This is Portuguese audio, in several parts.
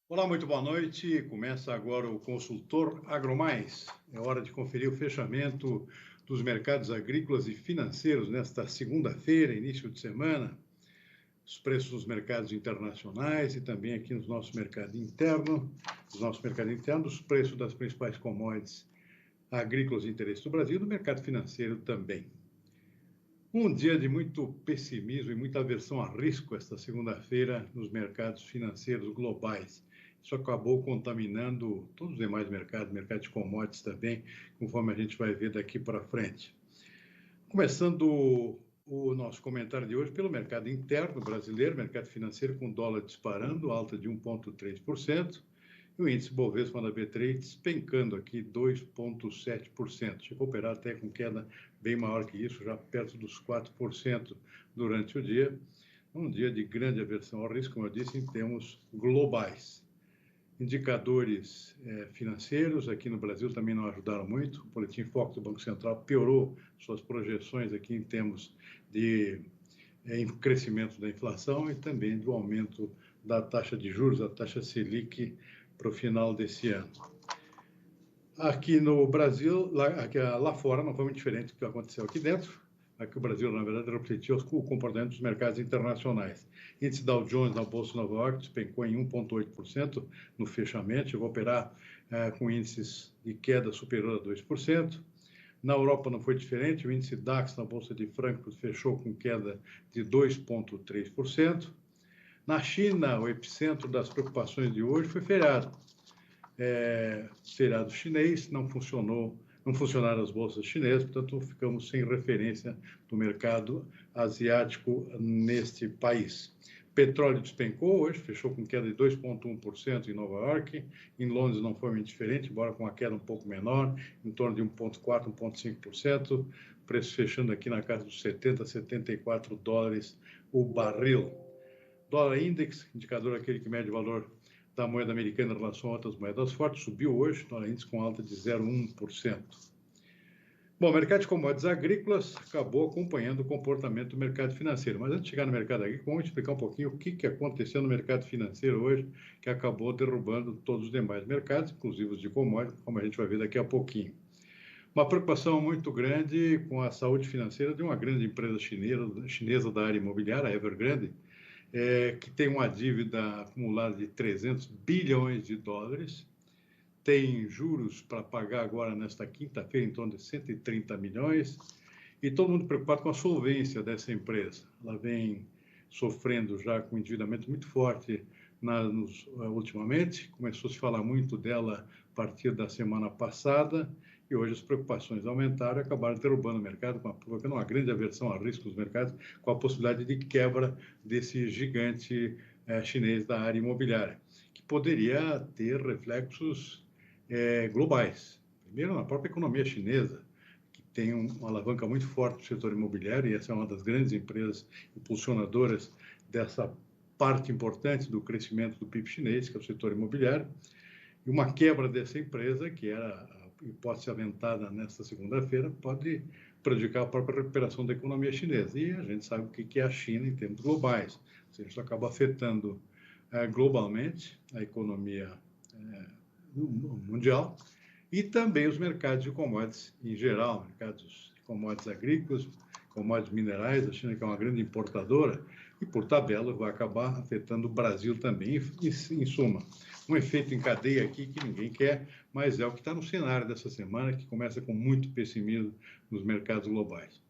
Olá, muito boa noite. Começa agora o Consultor AgroMais. É hora de conferir o fechamento dos mercados agrícolas e financeiros nesta segunda-feira, início de semana. Os preços dos mercados internacionais e também aqui nos nossos mercados internos, os preços das principais commodities agrícolas de interesse do Brasil e do mercado financeiro também. Um dia de muito pessimismo e muita aversão a risco esta segunda-feira nos mercados financeiros globais. Isso acabou contaminando todos os demais mercados, mercado de commodities também, conforme a gente vai ver daqui para frente. Começando o nosso comentário de hoje pelo mercado interno brasileiro, mercado financeiro com dólar disparando, alta de 1,3%, e o índice Bovespa da B3 despencando aqui 2,7%. Chegou a operar até com queda bem maior que isso, já perto dos 4% durante o dia. Um dia de grande aversão ao risco, como eu disse, em termos globais. Indicadores financeiros aqui no Brasil também não ajudaram muito. O Boletim Focus do Banco Central piorou suas projeções aqui em termos de crescimento da inflação e também do aumento da taxa de juros, a taxa Selic, para o final desse ano. Aqui no Brasil, lá fora, não foi muito diferente do que aconteceu aqui dentro. Aqui o Brasil, na verdade, refletiu o comportamento dos mercados internacionais. Índice Dow Jones na Bolsa de Nova York despencou em 1,8% no fechamento, chegou a operar com índices de queda superior a 2%. Na Europa não foi diferente, o índice DAX na Bolsa de Frankfurt fechou com queda de 2,3%. Na China, o epicentro das preocupações de hoje foi feriado. Feriado chinês, não funcionaram as bolsas chinesas, portanto ficamos sem referência do mercado asiático neste país. Petróleo despencou hoje, fechou com queda de 2,1% em Nova York. Em Londres não foi muito diferente, embora com uma queda um pouco menor, em torno de 1,4%, 1,5%. Preço fechando aqui na casa dos 70, 74 dólares o barril. Dólar Index, indicador aquele que mede o valor da moeda americana em relação a outras moedas fortes, subiu hoje, dólar índice com alta de 0,1%. Bom, o mercado de commodities agrícolas acabou acompanhando o comportamento do mercado financeiro. Mas antes de chegar no mercado agrícola, vamos explicar um pouquinho o que aconteceu no mercado financeiro hoje, que acabou derrubando todos os demais mercados, inclusive os de commodities, como a gente vai ver daqui a pouquinho. Uma preocupação muito grande com a saúde financeira de uma grande empresa chinesa da área imobiliária, a Evergrande, que tem uma dívida acumulada de 300 bilhões de dólares, tem juros para pagar agora nesta quinta-feira em torno de 130 milhões, e todo mundo preocupado com a solvência dessa empresa. Ela vem sofrendo já com um endividamento muito forte ultimamente, começou a se falar muito dela a partir da semana passada, e hoje as preocupações aumentaram e acabaram derrubando o mercado, provocando uma grande aversão a risco dos mercados, com a possibilidade de quebra desse gigante chinês da área imobiliária, que poderia ter reflexos globais. Primeiro, na própria economia chinesa, que tem uma alavanca muito forte no setor imobiliário, e essa é uma das grandes empresas impulsionadoras dessa parte importante do crescimento do PIB chinês, que é o setor imobiliário, e uma quebra dessa empresa, que era a hipótese aventada nesta segunda-feira, pode prejudicar a própria recuperação da economia chinesa. E a gente sabe o que é a China em termos globais. Ou seja, isso acaba afetando globalmente a economia mundial e também os mercados de commodities em geral, mercados de commodities agrícolas, commodities minerais. A China, que é uma grande importadora, e por tabela vai acabar afetando o Brasil também. E em suma, um efeito em cadeia aqui que ninguém quer, mas é o que está no cenário dessa semana, que começa com muito pessimismo nos mercados globais.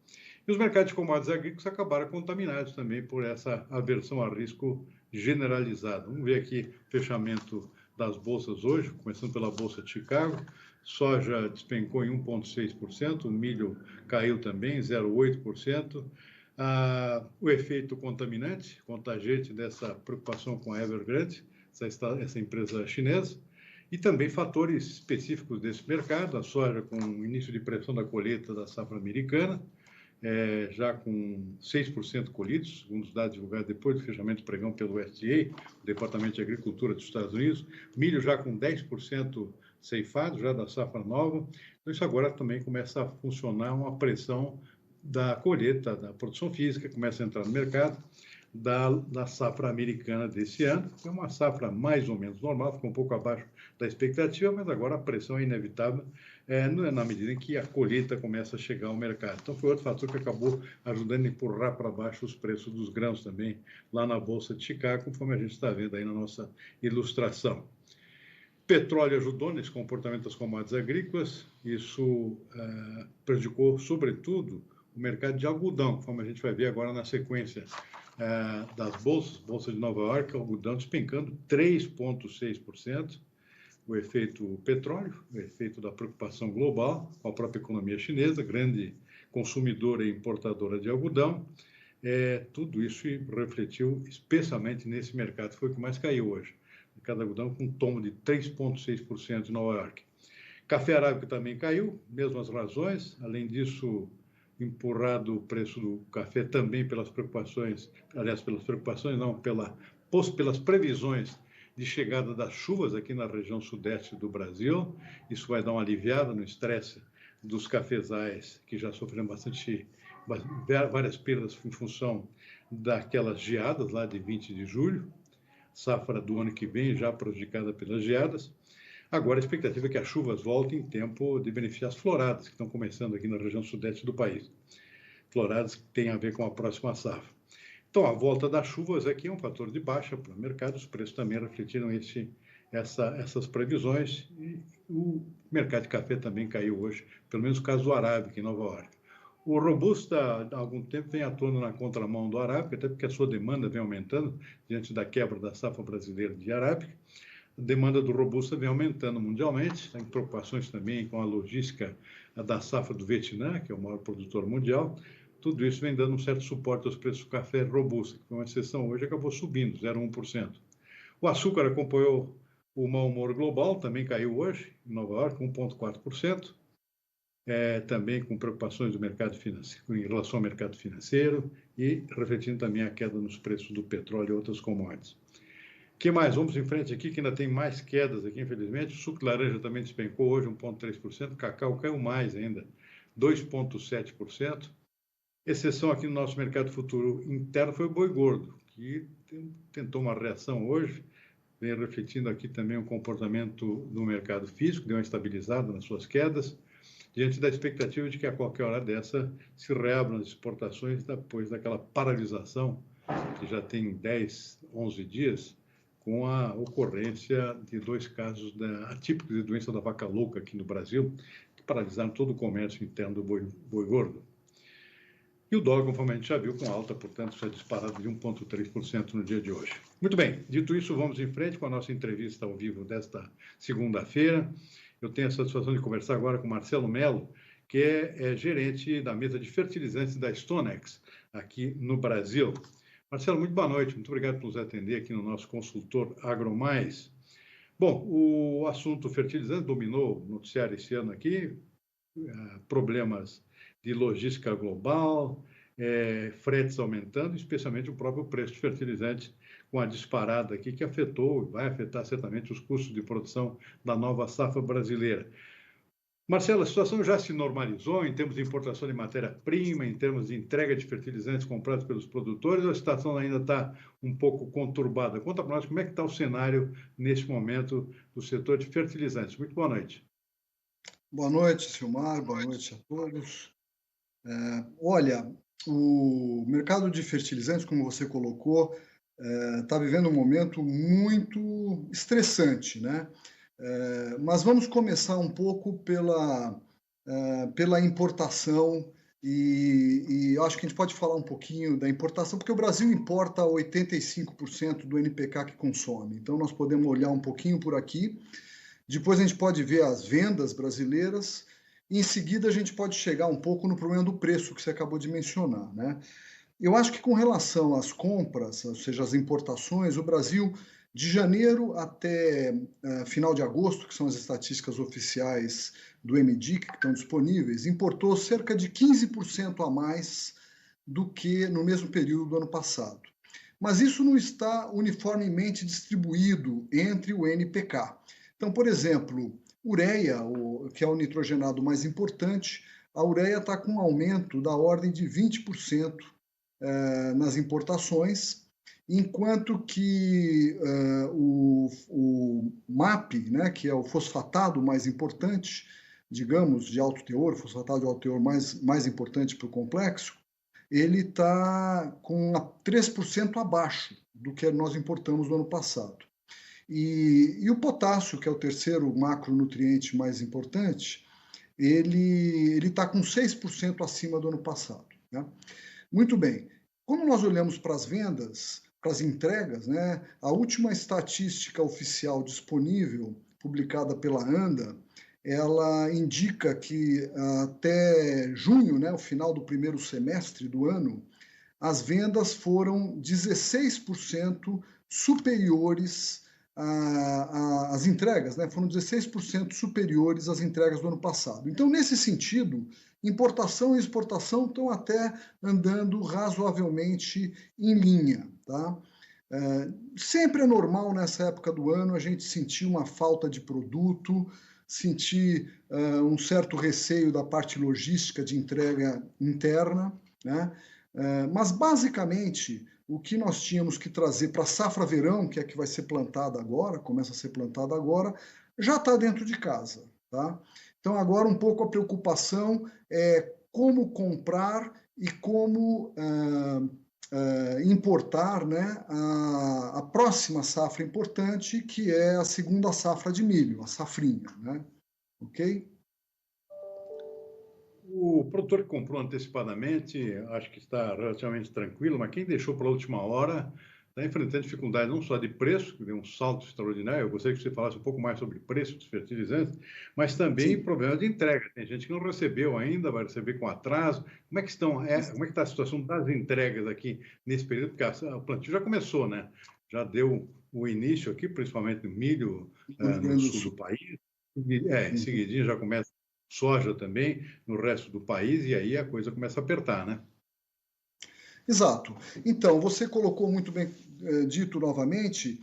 E os mercados de commodities agrícolas acabaram contaminados também por essa aversão a risco generalizada. Vamos ver aqui o fechamento das bolsas hoje, começando pela Bolsa de Chicago. Soja despencou em 1,6%, o milho caiu também, 0,8%. O efeito contagiante dessa preocupação com a Evergrande, essa empresa chinesa, e também fatores específicos desse mercado, a soja com o início de pressão da colheita da safra americana, já com 6% colhidos, segundo os dados divulgados depois do fechamento do pregão pelo USDA, o Departamento de Agricultura dos Estados Unidos. Milho já com 10% ceifado, já da safra nova. Então isso agora também começa a funcionar uma pressão da colheita, da produção física, começa a entrar no mercado. da safra americana desse ano. É uma safra mais ou menos normal, ficou um pouco abaixo da expectativa, mas agora a pressão é inevitável na medida em que a colheita começa a chegar ao mercado. Então, foi outro fator que acabou ajudando a empurrar para baixo os preços dos grãos também, lá na Bolsa de Chicago, conforme a gente está vendo aí na nossa ilustração. Petróleo ajudou nesse comportamento das commodities agrícolas, isso prejudicou, sobretudo, o mercado de algodão, conforme a gente vai ver agora na sequência das bolsas, Bolsa de Nova York, algodão despencando 3,6%, o efeito petróleo, o efeito da preocupação global com a própria economia chinesa, grande consumidora e importadora de algodão, tudo isso refletiu especialmente nesse mercado, foi o que mais caiu hoje. O mercado de algodão com um tombo de 3,6% em Nova York. Café arábica também caiu, mesmas razões, além disso, empurrado o preço do café também pelas preocupações, aliás, pelas previsões de chegada das chuvas aqui na região sudeste do Brasil. Isso vai dar uma aliviada no estresse dos cafezais, que já sofreram várias perdas em função daquelas geadas lá de 20 de julho, safra do ano que vem já prejudicada pelas geadas. Agora, a expectativa é que as chuvas voltem em tempo de beneficiar as floradas, que estão começando aqui na região sudeste do país. Floradas que têm a ver com a próxima safra. Então, a volta das chuvas aqui é um fator de baixa para o mercado, os preços também refletiram essas previsões, e o mercado de café também caiu hoje, pelo menos o caso do Arábica, em Nova York. O Robusta, há algum tempo, vem atuando na contramão do Arábica, até porque a sua demanda vem aumentando diante da quebra da safra brasileira de Arábica. A demanda do Robusta vem aumentando mundialmente, tem preocupações também com a logística da safra do Vietnã, que é o maior produtor mundial. Tudo isso vem dando um certo suporte aos preços do café Robusta, que foi uma exceção hoje, acabou subindo 0,1%. O açúcar acompanhou o mau humor global, também caiu hoje, em Nova York, 1,4%. Também com preocupações do mercado financeiro, em relação ao mercado financeiro e refletindo também a queda nos preços do petróleo e outras commodities. O que mais? Vamos em frente aqui, que ainda tem mais quedas aqui, infelizmente. O suco de laranja também despencou hoje 1,3%. O cacau caiu mais ainda, 2,7%. Exceção aqui no nosso mercado futuro interno foi o boi gordo, que tentou uma reação hoje, vem refletindo aqui também o comportamento do mercado físico, deu uma estabilizada nas suas quedas, diante da expectativa de que a qualquer hora dessa se reabram as exportações depois daquela paralisação, que já tem 10, 11 dias, com a ocorrência de 2 casos atípicos de doença da vaca louca aqui no Brasil, que paralisaram todo o comércio interno do boi gordo. E o dólar, conforme a gente já viu, com alta, portanto, já disparado de 1,3% no dia de hoje. Muito bem, dito isso, vamos em frente com a nossa entrevista ao vivo desta segunda-feira. Eu tenho a satisfação de conversar agora com Marcelo Mello, que é gerente da mesa de fertilizantes da Stonex, aqui no Brasil. Marcelo, muito boa noite, muito obrigado por nos atender aqui no nosso consultor AgroMais. Bom, o assunto fertilizante dominou o noticiário esse ano aqui, problemas de logística global, fretes aumentando, especialmente o próprio preço de fertilizantes com a disparada aqui que afetou e vai afetar certamente os custos de produção da nova safra brasileira. Marcelo, a situação já se normalizou em termos de importação de matéria-prima, em termos de entrega de fertilizantes comprados pelos produtores, ou a situação ainda está um pouco conturbada? Conta para nós como é que está o cenário nesse momento do setor de fertilizantes. Muito boa noite. Boa noite, Silmar, boa noite a todos. Olha, o mercado de fertilizantes, como você colocou, está vivendo um momento muito estressante, né? Mas vamos começar um pouco pela importação e acho que a gente pode falar um pouquinho da importação, porque o Brasil importa 85% do NPK que consome, então nós podemos olhar um pouquinho por aqui. Depois a gente pode ver as vendas brasileiras e em seguida a gente pode chegar um pouco no problema do preço que você acabou de mencionar, né? Eu acho que com relação às compras, ou seja, as importações, o Brasil, de janeiro até final de agosto, que são as estatísticas oficiais do MDIC que estão disponíveis, importou cerca de 15% a mais do que no mesmo período do ano passado. Mas isso não está uniformemente distribuído entre o NPK. Então, por exemplo, ureia, que é o nitrogenado mais importante, a ureia está com um aumento da ordem de 20% nas importações, enquanto que o MAP, né, que é o fosfatado mais importante, digamos, de alto teor, fosfatado de alto teor mais importante para o complexo, ele está com 3% abaixo do que nós importamos no ano passado. E o potássio, que é o terceiro macronutriente mais importante, ele está com 6% acima do ano passado. Né? Muito bem. Quando nós olhamos para as vendas, para as entregas, né, a última estatística oficial disponível, publicada pela ANDA, ela indica que até junho, né, o final do primeiro semestre do ano, as vendas foram 16% superiores às entregas, né? Foram 16% superiores às entregas do ano passado. Então, nesse sentido, importação e exportação estão até andando razoavelmente em linha, tá? Sempre é normal nessa época do ano a gente sentir uma falta de produto, sentir um certo receio da parte logística de entrega interna, né? Mas, basicamente, o que nós tínhamos que trazer para a safra verão, que é que vai ser plantada agora, começa a ser plantada agora, já está dentro de casa. Tá? Então, agora, um pouco a preocupação é como comprar e como importar, né, a próxima safra importante, que é a segunda safra de milho, a safrinha. Né? Ok? O produtor que comprou antecipadamente, acho que está relativamente tranquilo, mas quem deixou para a última hora está enfrentando dificuldade não só de preço, que deu um salto extraordinário. Eu gostaria que você falasse um pouco mais sobre preço dos fertilizantes, mas também problemas de entrega. Tem gente que não recebeu ainda, vai receber com atraso. Como é que está a situação das entregas aqui nesse período? Porque o plantio já começou, né? Já deu o início aqui, principalmente no milho, no sul do país. Em seguidinho já começa soja também no resto do país, e aí a coisa começa a apertar, né? Exato. Então, você colocou muito bem dito novamente,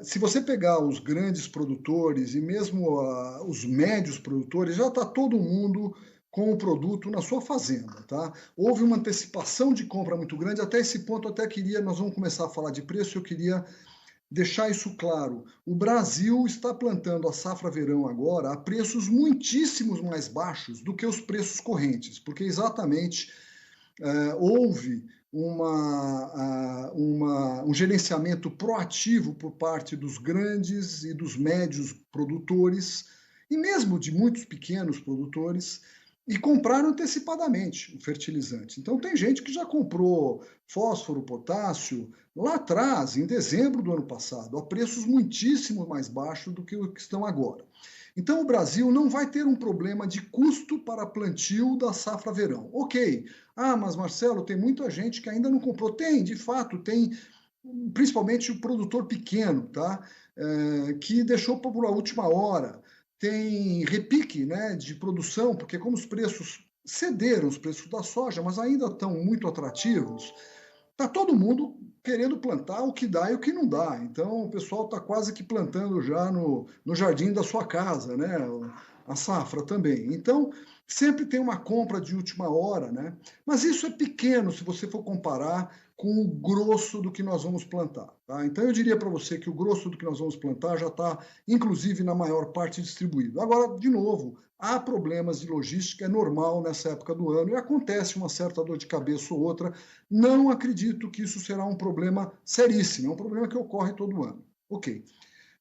se você pegar os grandes produtores e mesmo os médios produtores, já está todo mundo com o produto na sua fazenda, tá? Houve uma antecipação de compra muito grande, até esse ponto nós vamos começar a falar de preço, eu queria deixar isso claro. O Brasil está plantando a safra verão agora a preços muitíssimos mais baixos do que os preços correntes, porque exatamente houve um gerenciamento proativo por parte dos grandes e dos médios produtores, e mesmo de muitos pequenos produtores, e compraram antecipadamente o fertilizante. Então, tem gente que já comprou fósforo, potássio, lá atrás, em dezembro do ano passado, a preços muitíssimo mais baixos do que o que estão agora. Então, o Brasil não vai ter um problema de custo para plantio da safra verão. Ok. Ah, mas Marcelo, tem muita gente que ainda não comprou. Tem, de fato, tem, principalmente o produtor pequeno, tá? Que deixou para a última hora. Tem repique, né, de produção, porque como os preços cederam, os preços da soja, mas ainda estão muito atrativos, está todo mundo querendo plantar o que dá e o que não dá. Então, o pessoal está quase que plantando já no jardim da sua casa, né? A safra também. Então, sempre tem uma compra de última hora, né? Mas isso é pequeno se você for comparar com o grosso do que nós vamos plantar. Tá? Então, eu diria para você que o grosso do que nós vamos plantar já está, inclusive, na maior parte distribuído. Agora, de novo, há problemas de logística, é normal nessa época do ano, e acontece uma certa dor de cabeça ou outra. Não acredito que isso será um problema seríssimo, é um problema que ocorre todo ano. Ok.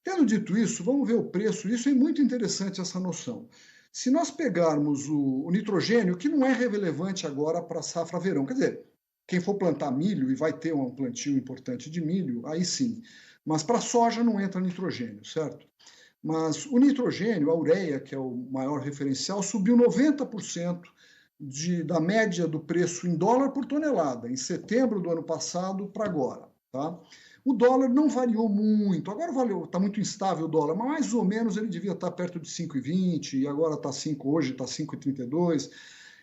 Tendo dito isso, vamos ver o preço. Isso é muito interessante, essa noção. Se nós pegarmos o nitrogênio, que não é relevante agora para a safra verão, quer dizer, quem for plantar milho e vai ter um plantio importante de milho, aí sim. Mas para soja não entra nitrogênio, certo? Mas o nitrogênio, a ureia, que é o maior referencial, subiu 90% da média do preço em dólar por tonelada, em setembro do ano passado para agora. Tá? O dólar não variou muito, agora está muito instável o dólar, mas mais ou menos ele devia estar perto de 5,20 e agora está 5, hoje está 5,32.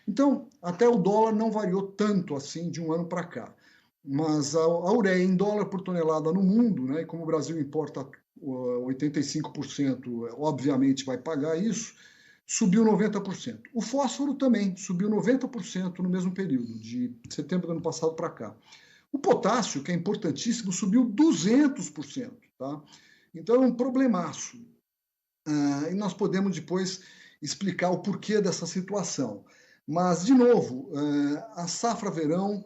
Então, até o dólar não variou tanto assim de um ano para cá. Mas a ureia em dólar por tonelada no mundo, né, e como o Brasil importa 85%, obviamente vai pagar isso, subiu 90%. O fósforo também subiu 90% no mesmo período, de setembro do ano passado para cá. O potássio, que é importantíssimo, subiu 200%. Tá? Então, é um problemaço. E nós podemos depois explicar o porquê dessa situação. Mas, de novo, a safra verão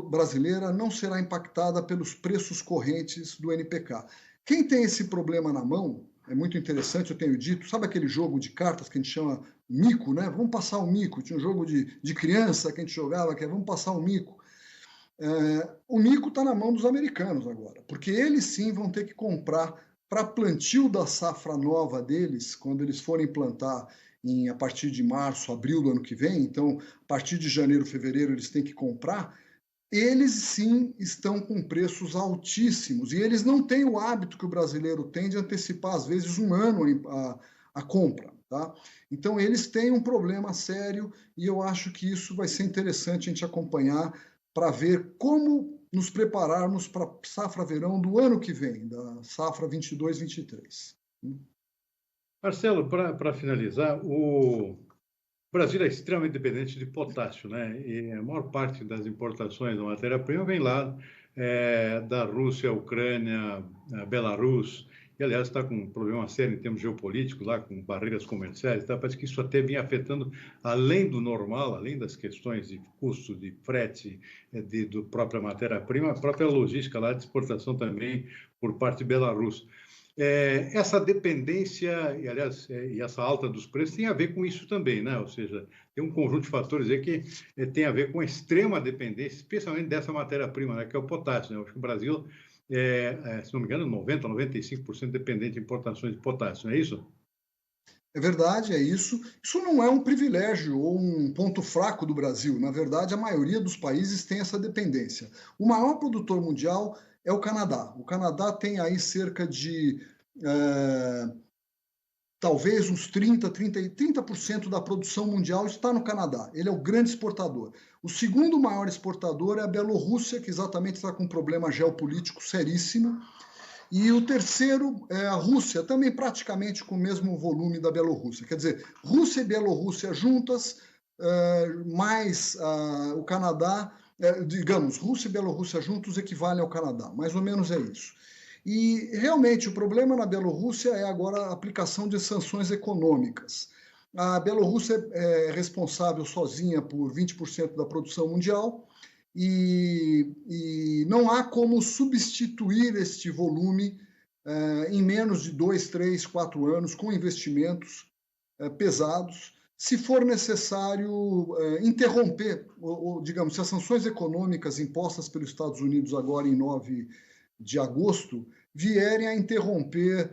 brasileira não será impactada pelos preços correntes do NPK. Quem tem esse problema na mão, é muito interessante, eu tenho dito, sabe aquele jogo de cartas que a gente chama mico, né? Vamos passar o mico. Tinha um jogo de criança que a gente jogava, que é vamos passar o mico. O mico está na mão dos americanos agora, porque eles sim vão ter que comprar para plantio da safra nova deles, quando eles forem plantar a partir de março, abril do ano que vem, então a partir de janeiro, fevereiro eles têm que comprar, eles sim estão com preços altíssimos e eles não têm o hábito que o brasileiro tem de antecipar às vezes um ano a compra. Tá? Então eles têm um problema sério e eu acho que isso vai ser interessante a gente acompanhar para ver como nos prepararmos para a safra verão do ano que vem, da safra 22-23. Marcelo, para finalizar, o Brasil é extremamente dependente de potássio, né? E a maior parte das importações da matéria-prima vem lá da Rússia, Ucrânia, Belarus, e aliás está com um problema sério em termos geopolíticos lá, com barreiras comerciais, tá? Parece que isso até vem afetando, além do normal, além das questões de custo de frete, do própria matéria-prima, a própria logística lá de exportação também por parte de Belarus. Essa dependência, e aliás, e essa alta dos preços tem a ver com isso também, né? Ou seja, tem um conjunto de fatores aí que tem a ver com a extrema dependência, especialmente dessa matéria-prima, né? Que é o potássio, né? Eu acho que o Brasil, se não me engano, 90%, 95% dependente de importações de potássio, não é isso? É verdade, é isso. Isso não é um privilégio ou um ponto fraco do Brasil. Na verdade, a maioria dos países tem essa dependência. O maior produtor mundial é o Canadá. O Canadá tem aí cerca de talvez uns 30% da produção mundial está no Canadá. Ele é o grande exportador. O segundo maior exportador é a Bielorrússia, que exatamente está com um problema geopolítico seríssimo. E o terceiro é a Rússia, também praticamente com o mesmo volume da Bielorrússia. Quer dizer, Rússia e Bielorrússia juntas, mais o Canadá, digamos, Rússia e Bielorrússia juntos equivalem ao Canadá, mais ou menos é isso. E realmente o problema na Bielorrússia é agora a aplicação de sanções econômicas. A Bielorrússia é responsável sozinha por 20% da produção mundial, e não há como substituir este volume em menos de 2, 3, 4 anos com investimentos pesados, se for necessário interromper, ou, digamos, se as sanções econômicas impostas pelos Estados Unidos agora em 9 de agosto vierem a interromper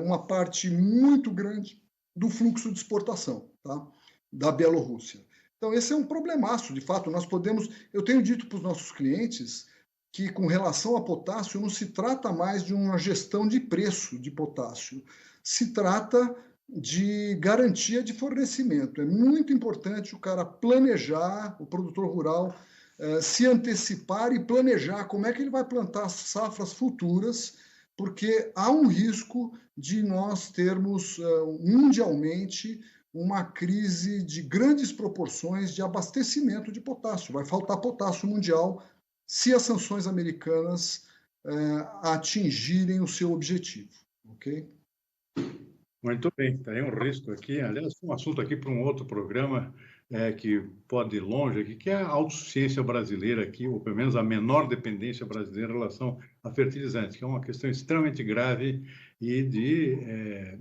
uma parte muito grande do fluxo de exportação, tá? Da Bielorrússia. Então, esse é um problemaço, de fato. Eu tenho dito para os nossos clientes que, com relação a potássio, não se trata mais de uma gestão de preço de potássio, se trata de garantia de fornecimento. É muito importante o cara planejar, o produtor rural, se antecipar e planejar como é que ele vai plantar safras futuras, porque há um risco de nós termos mundialmente uma crise de grandes proporções de abastecimento de potássio. Vai faltar potássio mundial se as sanções americanas atingirem o seu objetivo. Ok? Muito bem, está aí um risco aqui. Aliás, um assunto aqui para um outro programa que pode ir longe aqui, que é a autossuficiência brasileira aqui, ou pelo menos a menor dependência brasileira em relação a fertilizantes, que é uma questão extremamente grave e de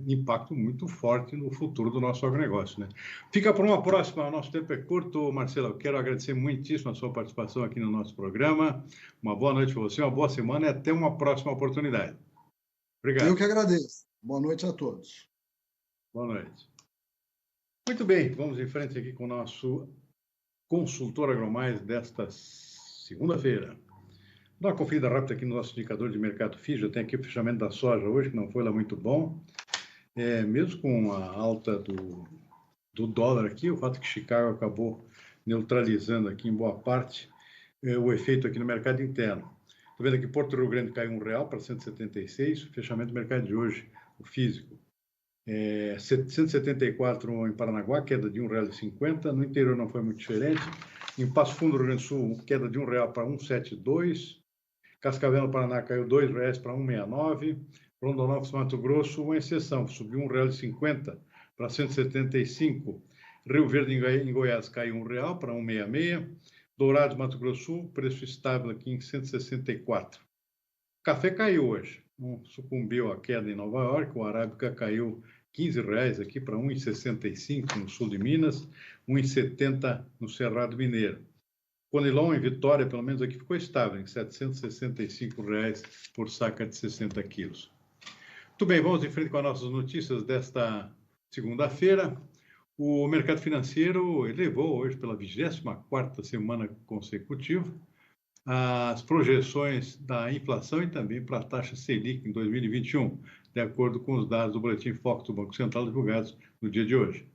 impacto muito forte no futuro do nosso agronegócio, né? Fica para uma próxima, o nosso tempo é curto. Marcelo, eu quero agradecer muitíssimo a sua participação aqui no nosso programa. Uma boa noite para você, uma boa semana e até uma próxima oportunidade. Obrigado. Eu que agradeço. Boa noite a todos. Boa noite. Muito bem, vamos em frente aqui com o nosso consultor AgroMais desta segunda-feira. Dá uma conferida rápida aqui no nosso indicador de mercado FII. Já tem aqui o fechamento da soja hoje, que não foi lá muito bom. Mesmo com a alta do dólar aqui, o fato que Chicago acabou neutralizando aqui em boa parte o efeito aqui no mercado interno. Estou vendo aqui Porto Rio Grande caiu R$1 para 176, o fechamento do mercado de hoje, o físico. 174 em Paranaguá, queda de R$ 1,50. No interior não foi muito diferente. Em Passo Fundo, Rio Grande do Sul, queda de R$ 1 para 1,72. Cascavel, no Paraná, caiu R$ 2 para 1,69. Rondonópolis, Mato Grosso, uma exceção, subiu R$ 1,50 para 175. Rio Verde, em Goiás, caiu R$ 1 para 1,66. Dourados, Mato Grosso do Sul, preço estável aqui em 164. Café caiu hoje, sucumbiu à queda em Nova York. O Arábica caiu R$ 15 aqui para 1,65 no sul de Minas, 1,70 no Cerrado Mineiro. Conilon em Vitória, pelo menos aqui, ficou estável em R$ 765 por saca de 60 quilos. Muito bem, vamos em frente com as nossas notícias desta segunda-feira. O mercado financeiro elevou hoje pela 24ª semana consecutiva as projeções da inflação e também para a taxa Selic em 2021, de acordo com os dados do Boletim Focus do Banco Central divulgados no dia de hoje.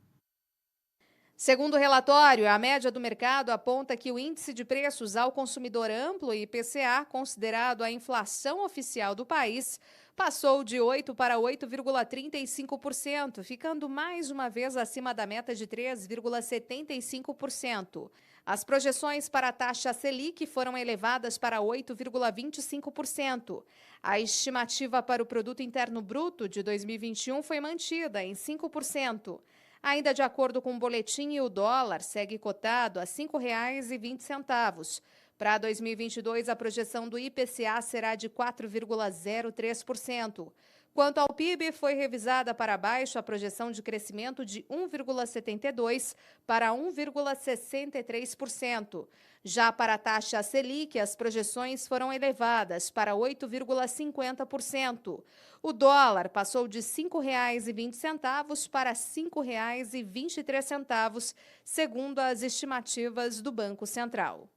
Segundo o relatório, a média do mercado aponta que o índice de preços ao consumidor amplo, IPCA, considerado a inflação oficial do país, passou de 8% para 8,35%, ficando mais uma vez acima da meta de 3,75%. As projeções para a taxa Selic foram elevadas para 8,25%. A estimativa para o Produto Interno Bruto de 2021 foi mantida em 5%. Ainda de acordo com o boletim, o dólar segue cotado a R$ 5,20. Para 2022, a projeção do IPCA será de 4,03%. Quanto ao PIB, foi revisada para baixo a projeção de crescimento de 1,72% para 1,63%. Já para a taxa Selic, as projeções foram elevadas para 8,50%. O dólar passou de R$ 5,20 para R$ 5,23, segundo as estimativas do Banco Central.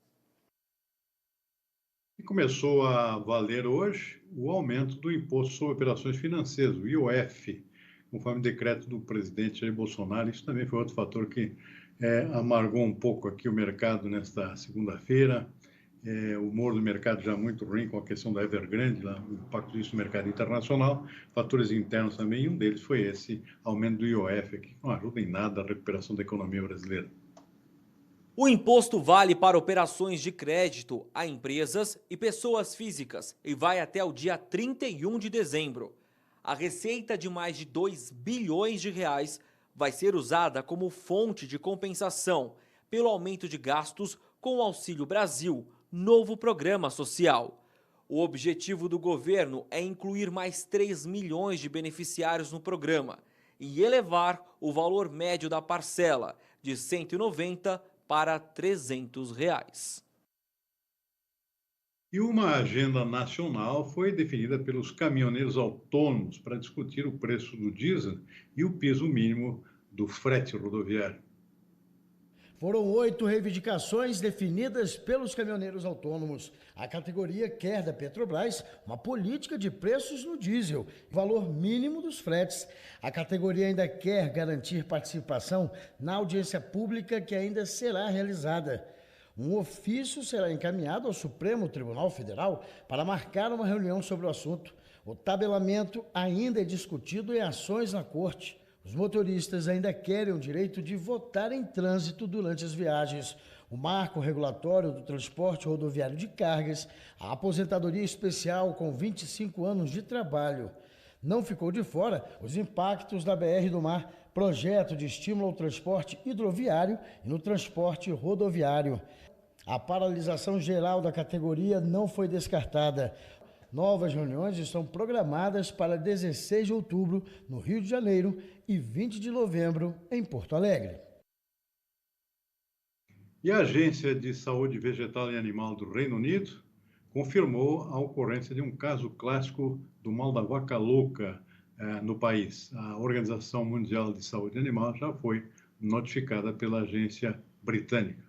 E começou a valer hoje o aumento do Imposto sobre Operações Financeiras, o IOF, conforme o decreto do presidente Jair Bolsonaro. Isso também foi outro fator que amargou um pouco aqui o mercado nesta segunda-feira. O humor do mercado já muito ruim com a questão da Evergrande, lá, o impacto disso no mercado internacional, fatores internos também, e um deles foi esse aumento do IOF, que não ajuda em nada a recuperação da economia brasileira. O imposto vale para operações de crédito a empresas e pessoas físicas e vai até o dia 31 de dezembro. A receita de mais de R$ 2 bilhões vai ser usada como fonte de compensação pelo aumento de gastos com o Auxílio Brasil, novo programa social. O objetivo do governo é incluir mais 3 milhões de beneficiários no programa e elevar o valor médio da parcela de R$ 190 para R$ 300. E uma agenda nacional foi definida pelos caminhoneiros autônomos para discutir o preço do diesel e o piso mínimo do frete rodoviário. Foram 8 reivindicações definidas pelos caminhoneiros autônomos. A categoria quer da Petrobras uma política de preços no diesel, valor mínimo dos fretes. A categoria ainda quer garantir participação na audiência pública que ainda será realizada. Um ofício será encaminhado ao Supremo Tribunal Federal para marcar uma reunião sobre o assunto. O tabelamento ainda é discutido em ações na Corte. Os motoristas ainda querem o direito de votar em trânsito durante as viagens, o marco regulatório do transporte rodoviário de cargas, a aposentadoria especial com 25 anos de trabalho. Não ficou de fora os impactos da BR do Mar, projeto de estímulo ao transporte hidroviário e no transporte rodoviário. A paralisação geral da categoria não foi descartada. Novas reuniões estão programadas para 16 de outubro no Rio de Janeiro e 20 de novembro em Porto Alegre. E a Agência de Saúde Vegetal e Animal do Reino Unido confirmou a ocorrência de um caso clássico do mal da vaca louca no país. A Organização Mundial de Saúde Animal já foi notificada pela agência britânica.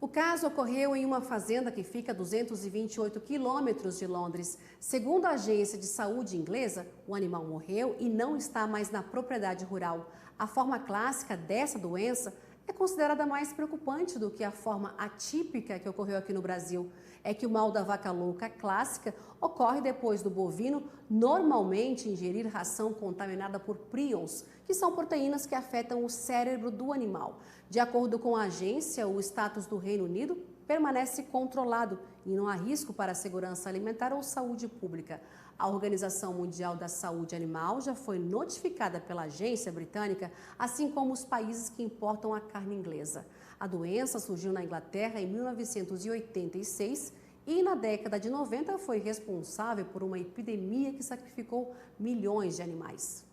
O caso ocorreu em uma fazenda que fica a 228 quilômetros de Londres. Segundo a agência de saúde inglesa, o animal morreu e não está mais na propriedade rural. A forma clássica dessa doença é considerada mais preocupante do que a forma atípica que ocorreu aqui no Brasil. É que o mal da vaca louca clássica ocorre depois do bovino normalmente ingerir ração contaminada por prions, que são proteínas que afetam o cérebro do animal. De acordo com a agência, o status do Reino Unido permanece controlado e não há risco para a segurança alimentar ou saúde pública. A Organização Mundial da Saúde Animal já foi notificada pela agência britânica, assim como os países que importam a carne inglesa. A doença surgiu na Inglaterra em 1986 e na década de 90 foi responsável por uma epidemia que sacrificou milhões de animais.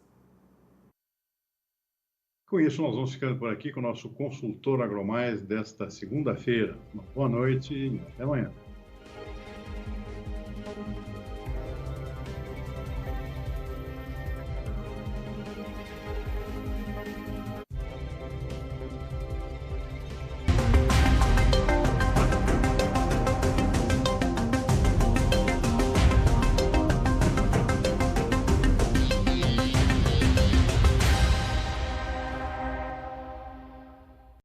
Com isso, nós vamos ficando por aqui com o nosso consultor AgroMais desta segunda-feira. Uma boa noite e até amanhã.